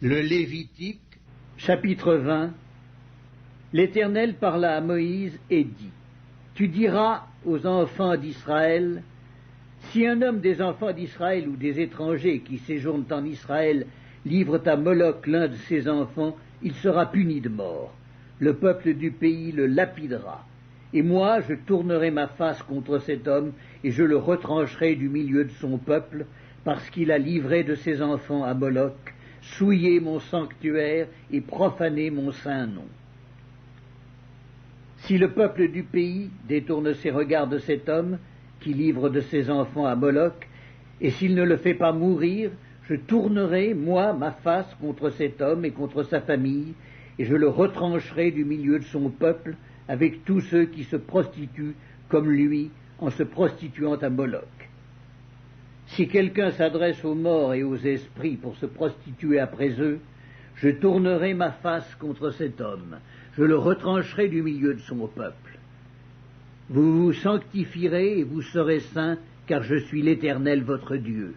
Le Lévitique, Chapitre 20. L'Éternel parla à Moïse et dit, Tu diras aux enfants d'Israël, si un homme des enfants d'Israël ou des étrangers qui séjournent en Israël livre à Moloch l'un de ses enfants, il sera puni de mort. Le peuple du pays le lapidera. Et moi, je tournerai ma face contre cet homme, et je le retrancherai du milieu de son peuple, parce qu'il a livré de ses enfants à Moloch, souillé mon sanctuaire et profané mon saint nom. Si le peuple du pays détourne ses regards de cet homme, qui livre de ses enfants à Moloch, et s'il ne le fait pas mourir, je tournerai, moi, ma face contre cet homme et contre sa famille, et je le retrancherai du milieu de son peuple, avec tous ceux qui se prostituent comme lui, en se prostituant à Moloch. Si quelqu'un s'adresse aux morts et aux esprits pour se prostituer après eux, je tournerai ma face contre cet homme, je le retrancherai du milieu de son peuple. Vous vous sanctifierez et vous serez saints, car je suis l'Éternel votre Dieu.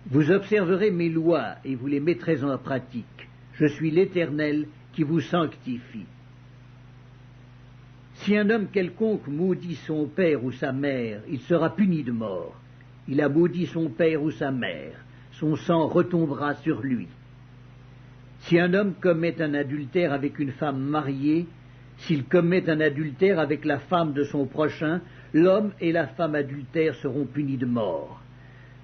Vous observerez mes lois et vous les mettrez en pratique. Je suis l'Éternel qui vous sanctifie. Si un homme quelconque maudit son père ou sa mère, il sera puni de mort. Il a maudit son père ou sa mère, son sang retombera sur lui. Si un homme commet un adultère avec une femme mariée, s'il commet un adultère avec la femme de son prochain, l'homme et la femme adultère seront punis de mort.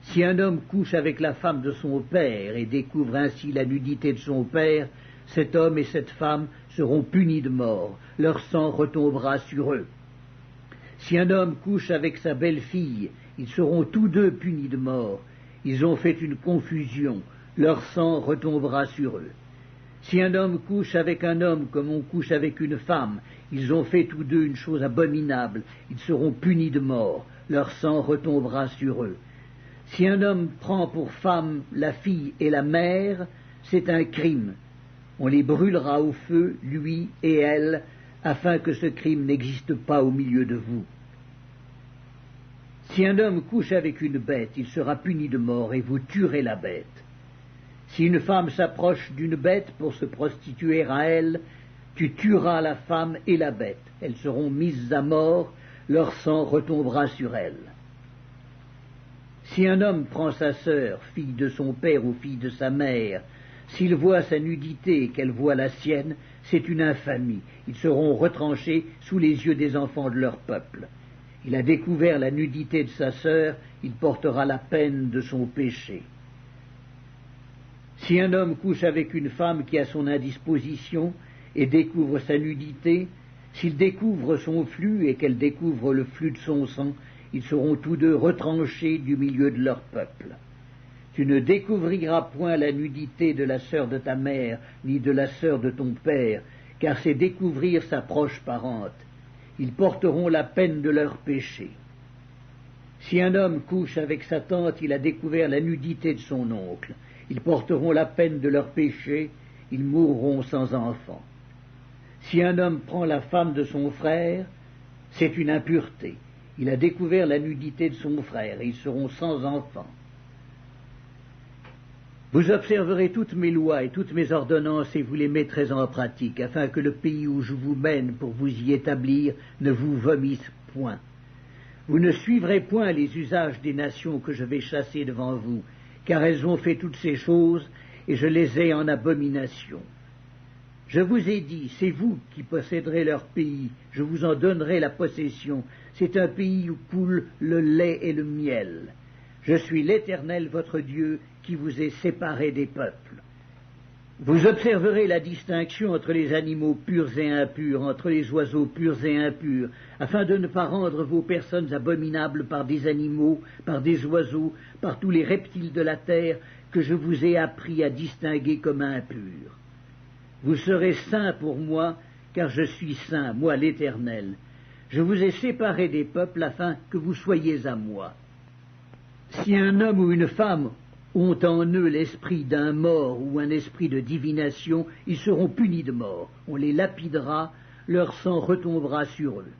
Si un homme couche avec la femme de son père et découvre ainsi la nudité de son père, cet homme et cette femme seront punis de mort, leur sang retombera sur eux. Si un homme couche avec sa belle-fille, ils seront tous deux punis de mort, ils ont fait une confusion, leur sang retombera sur eux. Si un homme couche avec un homme comme on couche avec une femme, ils ont fait tous deux une chose abominable, ils seront punis de mort, leur sang retombera sur eux. Si un homme prend pour femme la fille et la mère, c'est un crime. On les brûlera au feu, lui et elle, afin que ce crime n'existe pas au milieu de vous. Si un homme couche avec une bête, il sera puni de mort et vous tuerez la bête. Si une femme s'approche d'une bête pour se prostituer à elle, tu tueras la femme et la bête. Elles seront mises à mort, leur sang retombera sur elles. Si un homme prend sa sœur, fille de son père ou fille de sa mère, s'il voit sa nudité et qu'elle voit la sienne, c'est une infamie. Ils seront retranchés sous les yeux des enfants de leur peuple. Il a découvert la nudité de sa sœur, il portera la peine de son péché. Si un homme couche avec une femme qui a son indisposition et découvre sa nudité, s'il découvre son flux et qu'elle découvre le flux de son sang, ils seront tous deux retranchés du milieu de leur peuple. Tu ne découvriras point la nudité de la sœur de ta mère, ni de la sœur de ton père, car c'est découvrir sa proche parente. Ils porteront la peine de leur péché. Si un homme couche avec sa tante, il a découvert la nudité de son oncle. Ils porteront la peine de leur péché, ils mourront sans enfant. Si un homme prend la femme de son frère, c'est une impureté. Il a découvert la nudité de son frère, et ils seront sans enfant. Vous observerez toutes mes lois et toutes mes ordonnances et vous les mettrez en pratique, afin que le pays où je vous mène pour vous y établir ne vous vomisse point. Vous ne suivrez point les usages des nations que je vais chasser devant vous, car elles ont fait toutes ces choses, et je les ai en abomination. Je vous ai dit, c'est vous qui posséderez leur pays, je vous en donnerai la possession, c'est un pays où coule le lait et le miel. Je suis l'Éternel votre Dieu, qui vous ai séparé des peuples. Vous observerez la distinction entre les animaux purs et impurs, entre les oiseaux purs et impurs, afin de ne pas rendre vos personnes abominables par des animaux, par des oiseaux, par tous les reptiles de la terre que je vous ai appris à distinguer comme impurs. Vous serez saints pour moi, car je suis saint, moi l'Éternel. Je vous ai séparés des peuples afin que vous soyez à moi. Si un homme ou une femme ont en eux l'esprit d'un mort ou un esprit de divination, ils seront punis de mort. On les lapidera, leur sang retombera sur eux.